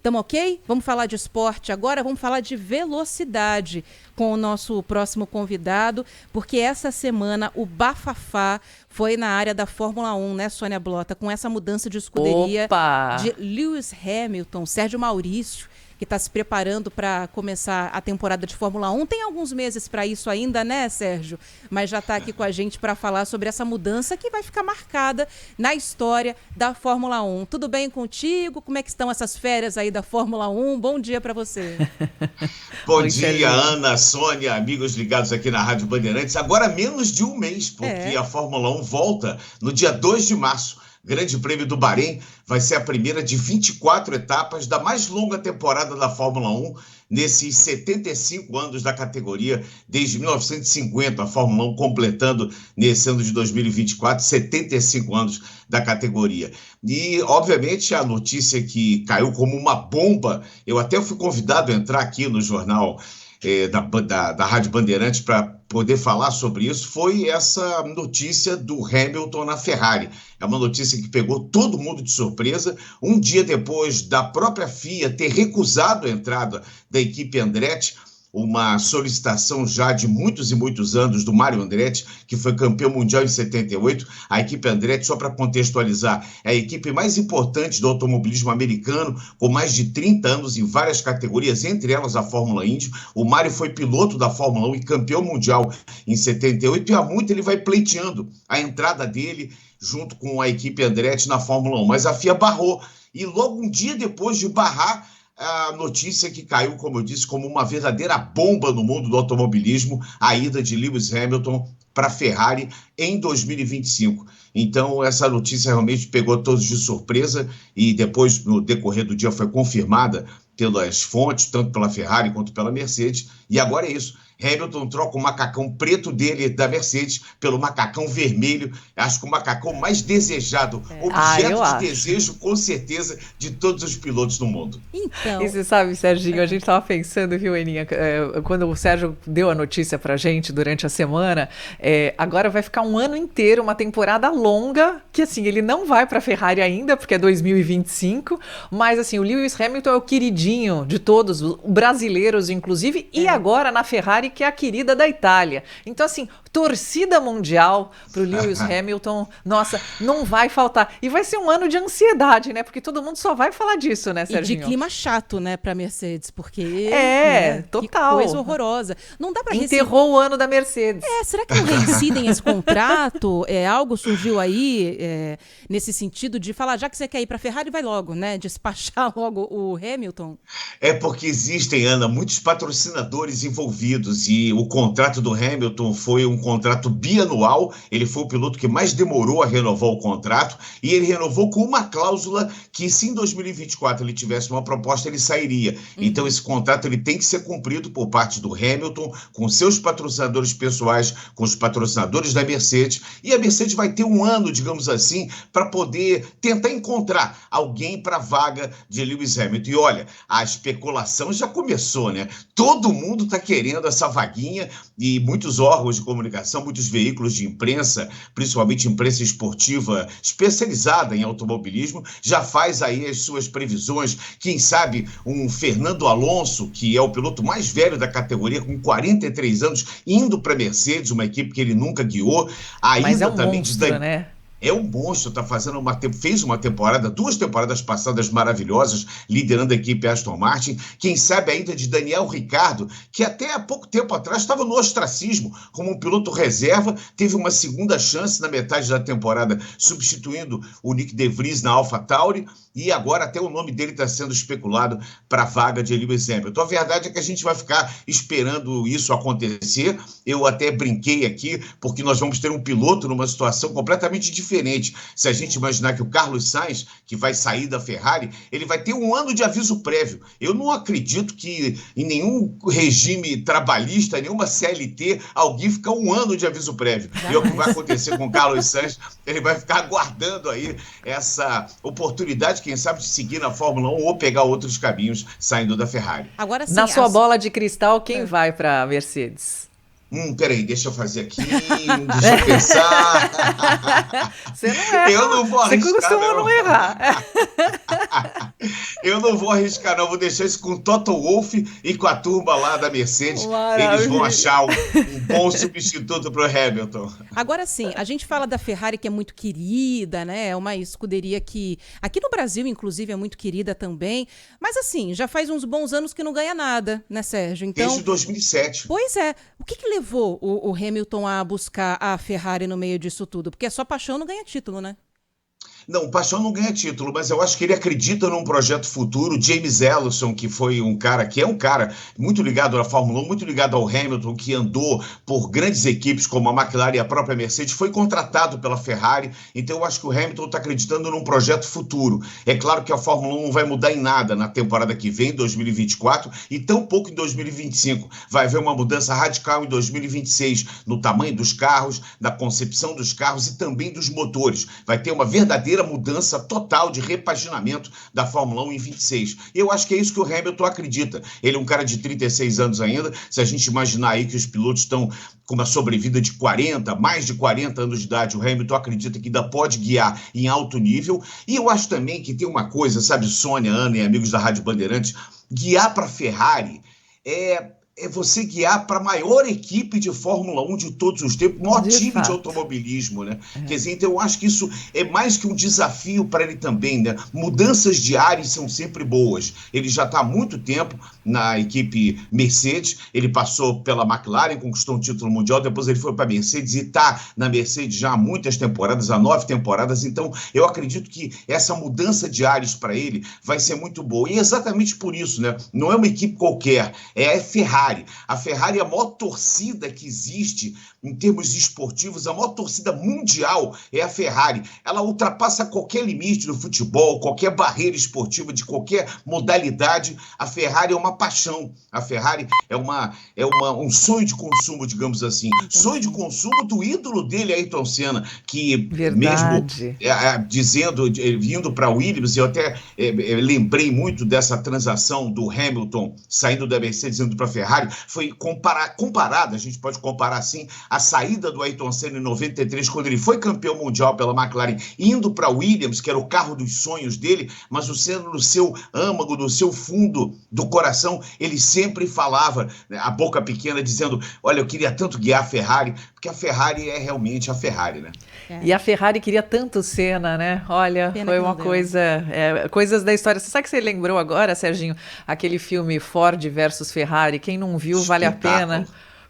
Tamo ok? Vamos falar de esporte agora, vamos falar de velocidade com o nosso próximo convidado, porque essa semana o bafafá foi na área da Fórmula 1, né, Sônia Blota, com essa mudança de escuderia de Lewis Hamilton, Sérgio Maurício, que está se preparando para começar a temporada de Fórmula 1. Tem alguns meses para isso ainda, né, Sérgio? Mas já está aqui com a gente para falar sobre essa mudança que vai ficar marcada na história da Fórmula 1. Tudo bem contigo? Como é que estão essas férias aí da Fórmula 1? Bom dia para você. Bom dia, Ana, Sônia, amigos ligados aqui na Rádio Bandeirantes. Agora menos de um mês, porque a Fórmula 1 volta no dia 2 de março. Grande Prêmio do Bahrein vai ser a primeira de 24 etapas da mais longa temporada da Fórmula 1 nesses 75 anos da categoria, desde 1950, a Fórmula 1 completando nesse ano de 2024, 75 anos da categoria. E, obviamente, a notícia que caiu como uma bomba, eu até fui convidado a entrar aqui no jornal da Rádio Bandeirantes para poder falar sobre isso, foi essa notícia do Hamilton na Ferrari. É uma notícia que pegou todo mundo de surpresa, um dia depois da própria FIA ter recusado a entrada da equipe Andretti, uma solicitação já de muitos e muitos anos do Mário Andretti, que foi campeão mundial em 78. A equipe Andretti, só para contextualizar, é a equipe mais importante do automobilismo americano, com mais de 30 anos em várias categorias, entre elas a Fórmula Indy. O Mário foi piloto da Fórmula 1 e campeão mundial em 78, e há muito ele vai pleiteando a entrada dele junto com a equipe Andretti na Fórmula 1. Mas a FIA barrou, e logo um dia depois de barrar, a notícia que caiu, como eu disse, como uma verdadeira bomba no mundo do automobilismo, a ida de Lewis Hamilton para a Ferrari em 2025. Então, essa notícia realmente pegou todos de surpresa e depois, no decorrer do dia, foi confirmada pelas fontes, tanto pela Ferrari quanto pela Mercedes, e agora é isso. Hamilton troca o macacão preto dele da Mercedes pelo macacão vermelho. Acho que o macacão mais desejado, objeto de desejo, com certeza, de todos os pilotos do mundo. Então... E você sabe, Serginho, a gente estava pensando, viu, Eninha, quando o Sérgio deu a notícia pra gente durante a semana, agora vai ficar um ano inteiro, uma temporada longa, que assim, ele não vai pra Ferrari ainda, porque é 2025, mas assim, o Lewis Hamilton é o queridinho de todos, brasileiros inclusive, e agora na Ferrari, que é a querida da Itália. Então, assim, torcida mundial pro Lewis Hamilton, nossa, não vai faltar. E vai ser um ano de ansiedade, né? Porque todo mundo só vai falar disso, né, Serginho? E de clima chato, né, pra Mercedes, porque... total. Que coisa horrorosa. Não dá pra Enterrou o ano da Mercedes. Será que não reincidem esse contrato? Algo surgiu aí nesse sentido de falar, já que você quer ir pra Ferrari, vai logo, né? Despachar logo o Hamilton? É porque existem, Ana, muitos patrocinadores envolvidos e o contrato do Hamilton foi um contrato bianual. Ele foi o piloto que mais demorou a renovar o contrato e ele renovou com uma cláusula que, se em 2024 ele tivesse uma proposta, ele sairia. Então, esse contrato ele tem que ser cumprido por parte do Hamilton, com seus patrocinadores pessoais, com os patrocinadores da Mercedes, e a Mercedes vai ter um ano, digamos assim, para poder tentar encontrar alguém para a vaga de Lewis Hamilton. E olha, a especulação já começou, né? Todo mundo está querendo essa vaguinha e muitos órgãos de comunicação, muitos veículos de imprensa, principalmente imprensa esportiva especializada em automobilismo, já faz aí as suas previsões. Quem sabe um Fernando Alonso, que é o piloto mais velho da categoria, com 43 anos, indo para a Mercedes, uma equipe que ele nunca guiou. Mas é um monstro, né? É um monstro, fez uma temporada, 2 temporadas passadas maravilhosas, liderando a equipe Aston Martin. Quem sabe ainda de Daniel Ricciardo, que até há pouco tempo atrás estava no ostracismo como um piloto reserva, teve uma segunda chance na metade da temporada, substituindo o Nick De Vries na AlphaTauri, e agora até o nome dele está sendo especulado para a vaga de Lewis Hamilton. Então a verdade é que a gente vai ficar esperando isso acontecer. Eu até brinquei aqui, porque nós vamos ter um piloto numa situação completamente diferente. Se a gente imaginar que o Carlos Sainz, que vai sair da Ferrari, ele vai ter um ano de aviso prévio. Eu não acredito que em nenhum regime trabalhista, nenhuma CLT, alguém fica um ano de aviso prévio. E é o que vai acontecer com o Carlos Sainz. Ele vai ficar aguardando aí essa oportunidade, quem sabe, de seguir na Fórmula 1 ou pegar outros caminhos saindo da Ferrari. Agora sim, na sua bola de cristal, quem vai para a Mercedes? Peraí, deixa eu fazer aqui, deixa eu pensar. Você não erra. Eu não vou arriscar, Você costuma não errar. Eu não vou arriscar, não. Vou deixar isso com o Toto Wolff e com a turma lá da Mercedes. Eles vão achar um bom substituto para o Hamilton. Agora sim, a gente fala da Ferrari, que é muito querida, né? É uma escuderia que aqui no Brasil, inclusive, é muito querida também. Mas assim, já faz uns bons anos que não ganha nada, né, Sérgio? Então, desde 2007. Pois é. O que levou o Hamilton a buscar a Ferrari no meio disso tudo? Porque só paixão não ganha título, né? Não, o Paixão não ganha título, mas eu acho que ele acredita num projeto futuro. James Ellison, que foi um cara, que é um cara muito ligado à Fórmula 1, muito ligado ao Hamilton, que andou por grandes equipes como a McLaren e a própria Mercedes, foi contratado pela Ferrari. Então eu acho que o Hamilton está acreditando num projeto futuro. É claro que a Fórmula 1 não vai mudar em nada na temporada que vem, 2024, e tampouco em 2025. Vai haver uma mudança radical em 2026 no tamanho dos carros, na concepção dos carros e também dos motores. Vai ter uma verdadeira mudança total de repaginamento da Fórmula 1 em 26. E eu acho que é isso que o Hamilton acredita. Ele é um cara de 36 anos ainda. Se a gente imaginar aí que os pilotos estão com uma sobrevida de 40, mais de 40 anos de idade, o Hamilton acredita que ainda pode guiar em alto nível. E eu acho também que tem uma coisa, sabe, Sônia, Ana e amigos da Rádio Bandeirantes, guiar para a Ferrari é você guiar para a maior equipe de Fórmula 1 de todos os tempos, o maior time de automobilismo, né? Quer dizer, então eu acho que isso é mais que um desafio para ele também, né? Mudanças de ares são sempre boas. Ele já está há muito tempo na equipe Mercedes, ele passou pela McLaren, conquistou um título mundial, depois ele foi para a Mercedes e está na Mercedes já há muitas temporadas, há 9 temporadas, então eu acredito que essa mudança de ares para ele vai ser muito boa. E exatamente por isso, né? Não é uma equipe qualquer, é a Ferrari. A Ferrari é a maior torcida que existe em termos esportivos, a maior torcida mundial é a Ferrari. Ela ultrapassa qualquer limite do futebol, qualquer barreira esportiva, de qualquer modalidade. A Ferrari é uma paixão. A Ferrari é um sonho de consumo, digamos assim. Sonho de consumo do ídolo dele, Ayrton Senna, que Verdade. mesmo vindo para Williams, eu até lembrei muito dessa transação do Hamilton saindo da Mercedes indo para a Ferrari, foi comparada, a gente pode comparar assim, a saída do Ayrton Senna em 93, quando ele foi campeão mundial pela McLaren, indo para Williams, que era o carro dos sonhos dele, mas o Senna, no seu âmago, no seu fundo do coração, ele sempre falava, né, a boca pequena, dizendo, olha, eu queria tanto guiar a Ferrari, porque a Ferrari é realmente a Ferrari, né? E a Ferrari queria tanto Senna, né? Olha, Pena foi que uma não deu. coisa, coisas da história. Você sabe que você lembrou agora, Serginho, aquele filme Ford versus Ferrari? Quem não viu, vale a pena.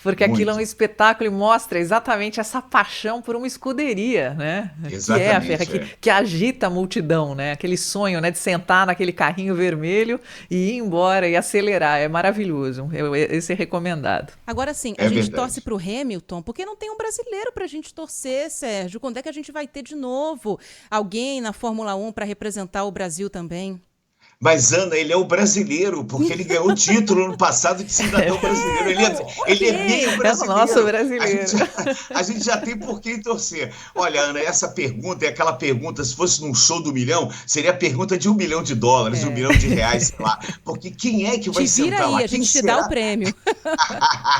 Porque aquilo é um espetáculo e mostra exatamente essa paixão por uma escuderia, né? Exatamente, que é a Ferrari, que agita a multidão, né? Aquele sonho, né, de sentar naquele carrinho vermelho e ir embora e acelerar. É maravilhoso. Esse é recomendado. Agora sim, a gente torce pro Hamilton, porque não tem um brasileiro pra gente torcer, Sérgio. Quando é que a gente vai ter de novo alguém na Fórmula 1 para representar o Brasil também? Mas, Ana, ele é o brasileiro, porque ele ganhou o título no passado de cidadão brasileiro. Ele é meio brasileiro. É o nosso brasileiro. A gente já tem por quem torcer. Olha, Ana, essa pergunta é aquela pergunta, se fosse num show do milhão, seria a pergunta de $1 milhão, de $1 milhão, sei lá. Porque quem é que vai sentar lá? Aí, a gente te dá o prêmio.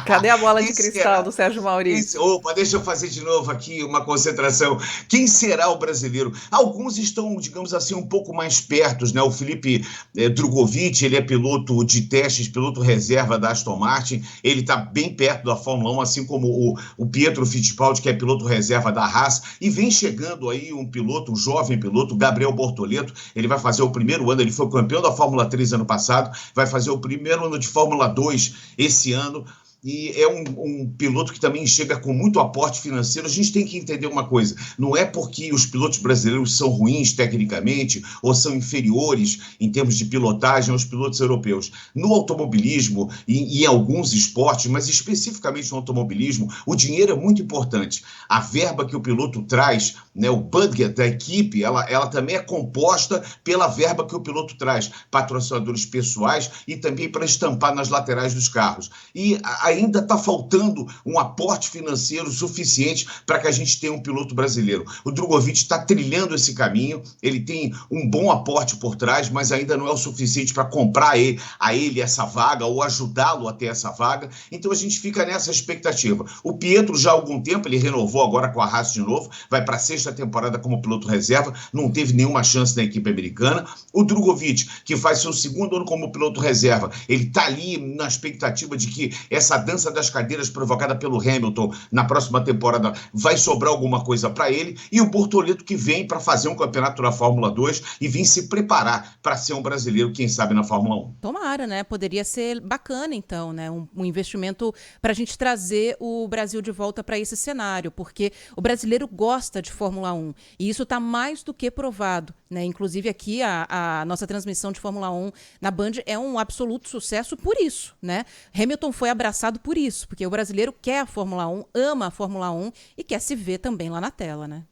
Cadê a bola de cristal do Sérgio Maurício? Opa, deixa eu fazer de novo aqui uma concentração. Quem será o brasileiro? Alguns estão, digamos assim, um pouco mais perto, né? O Felipe Drugovich, ele é piloto de testes, piloto reserva da Aston Martin, ele está bem perto da Fórmula 1, assim como o Pietro Fittipaldi, que é piloto reserva da Haas, e vem chegando aí um jovem piloto, Gabriel Bortoleto, ele vai fazer o primeiro ano, ele foi campeão da Fórmula 3 ano passado, vai fazer o primeiro ano de Fórmula 2 esse ano, e é um piloto que também chega com muito aporte financeiro. A gente tem que entender uma coisa, não é porque os pilotos brasileiros são ruins tecnicamente ou são inferiores em termos de pilotagem aos pilotos europeus. No automobilismo e em alguns esportes, mas especificamente no automobilismo, o dinheiro é muito importante. A verba que o piloto traz, né, o budget da equipe, ela também é composta pela verba que o piloto traz, patrocinadores pessoais e também para estampar nas laterais dos carros. E a ainda está faltando um aporte financeiro suficiente para que a gente tenha um piloto brasileiro. O Drogovic está trilhando esse caminho, ele tem um bom aporte por trás, mas ainda não é o suficiente para comprar a ele essa vaga ou ajudá-lo a ter essa vaga. Então a gente fica nessa expectativa. O Pietro já há algum tempo, ele renovou agora com a Haas de novo, vai para a 6ª temporada como piloto reserva, não teve nenhuma chance na equipe americana. O Drogovic, que faz seu 2º ano como piloto reserva, ele está ali na expectativa de que essa dança das cadeiras provocada pelo Hamilton na próxima temporada vai sobrar alguma coisa para ele, e o Bortoleto, que vem para fazer um campeonato da Fórmula 2 e vem se preparar para ser um brasileiro, quem sabe, na Fórmula 1. Tomara, né? Poderia ser bacana, então, né? Um investimento para a gente trazer o Brasil de volta para esse cenário, porque o brasileiro gosta de Fórmula 1 e isso está mais do que provado, né? Inclusive aqui a nossa transmissão de Fórmula 1 na Band é um absoluto sucesso por isso, né? Hamilton foi abraçado por isso, porque o brasileiro quer a Fórmula 1, ama a Fórmula 1 e quer se ver também lá na tela, né?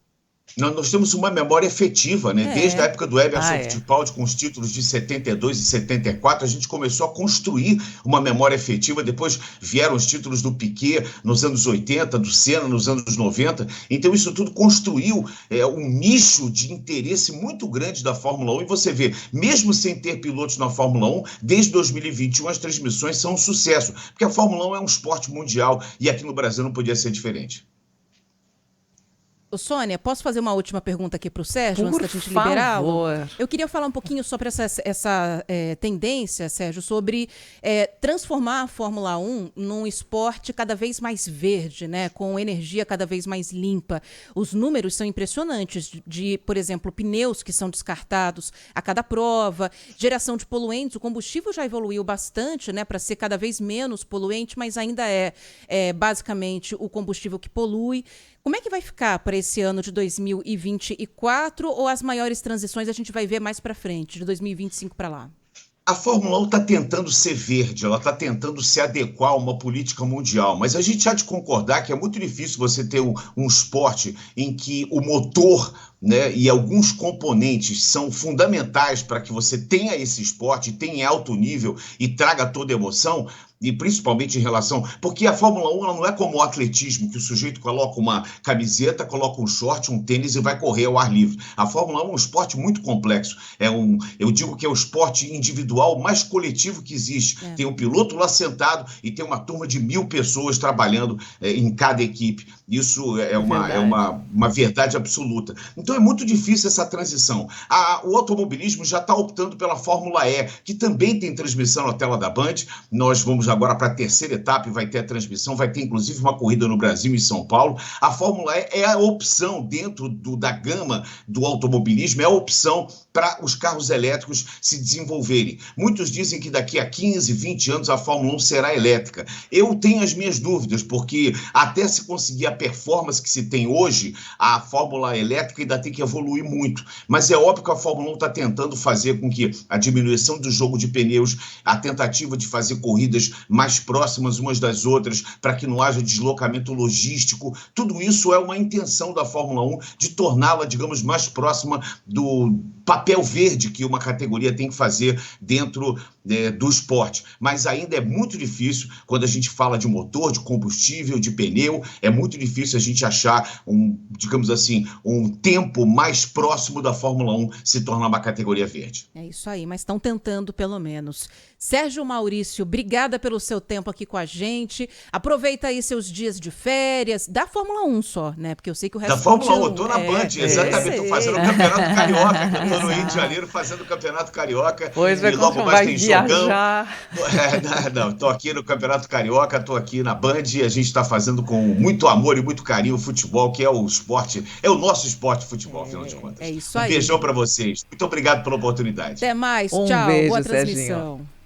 Nós temos uma memória efetiva, né? Desde a época do Emerson Fittipaldi, com os títulos de 72 e 74, a gente começou a construir uma memória efetiva. Depois vieram os títulos do Piquet nos anos 80, do Senna nos anos 90. Então isso tudo construiu um nicho de interesse muito grande da Fórmula 1. E você vê, mesmo sem ter pilotos na Fórmula 1, desde 2021 as transmissões são um sucesso. Porque a Fórmula 1 é um esporte mundial e aqui no Brasil não podia ser diferente. Ô, Sônia, posso fazer uma última pergunta aqui para o Sérgio, antes da gente liberá-lo? Eu queria falar um pouquinho sobre essa tendência, Sérgio, sobre transformar a Fórmula 1 num esporte cada vez mais verde, né, com energia cada vez mais limpa. Os números são impressionantes de, por exemplo, pneus que são descartados a cada prova, geração de poluentes. O combustível já evoluiu bastante, né, para ser cada vez menos poluente, mas ainda é basicamente o combustível que polui. Como é que vai ficar para esse ano de 2024 ou as maiores transições a gente vai ver mais para frente, de 2025 para lá? A Fórmula 1 está tentando ser verde, ela está tentando se adequar a uma política mundial, mas a gente há de concordar que é muito difícil você ter um esporte em que o motor, né, e alguns componentes são fundamentais para que você tenha esse esporte, tenha alto nível e traga toda a emoção, e principalmente em relação... Porque a Fórmula 1 ela não é como o atletismo, que o sujeito coloca uma camiseta, coloca um short, um tênis e vai correr ao ar livre. A Fórmula 1 é um esporte muito complexo. Eu digo que é o esporte individual mais coletivo que existe. Tem um piloto lá sentado e tem uma turma de 1.000 pessoas trabalhando em cada equipe. Isso é uma verdade absoluta. Então é muito difícil essa transição. O automobilismo já está optando pela Fórmula E, que também tem transmissão na tela da Band. Nós vamos agora para a 3ª etapa e vai ter a transmissão, vai ter inclusive uma corrida no Brasil e em São Paulo. A Fórmula E é a opção dentro da gama do automobilismo, é a opção para os carros elétricos se desenvolverem. Muitos dizem que daqui a 15, 20 anos a Fórmula 1 será elétrica. Eu tenho as minhas dúvidas, porque até se conseguir a performance que se tem hoje, a Fórmula elétrica ainda tem que evoluir muito. Mas é óbvio que a Fórmula 1 está tentando fazer com que a diminuição do jogo de pneus, a tentativa de fazer corridas mais próximas umas das outras, para que não haja deslocamento logístico, tudo isso é uma intenção da Fórmula 1 de torná-la, digamos, mais próxima do papel verde que uma categoria tem que fazer dentro do esporte. Mas ainda é muito difícil, quando a gente fala de motor, de combustível, de pneu, é muito difícil a gente achar digamos assim, um tempo mais próximo da Fórmula 1 se tornar uma categoria verde. É isso aí, mas estão tentando pelo menos. Sérgio Maurício, obrigada pelo seu tempo aqui com a gente. Aproveita aí seus dias de férias, da Fórmula 1 só, né? Porque eu sei que o resto... Da Fórmula 1, eu tô na Band, exatamente, tô fazendo o Campeonato Carioca, eu tô no Rio de Janeiro fazendo o Campeonato Carioca. Pois e logo mais tem viajar. Jogão. Não, tô aqui no Campeonato Carioca, tô aqui na Band, e a gente está fazendo com muito amor e muito carinho o futebol, que é o esporte, é o nosso esporte futebol, afinal de contas. É isso aí. Um beijão para vocês. Muito obrigado pela oportunidade. Até mais, Um tchau, beijo, boa Serginho. transmissão.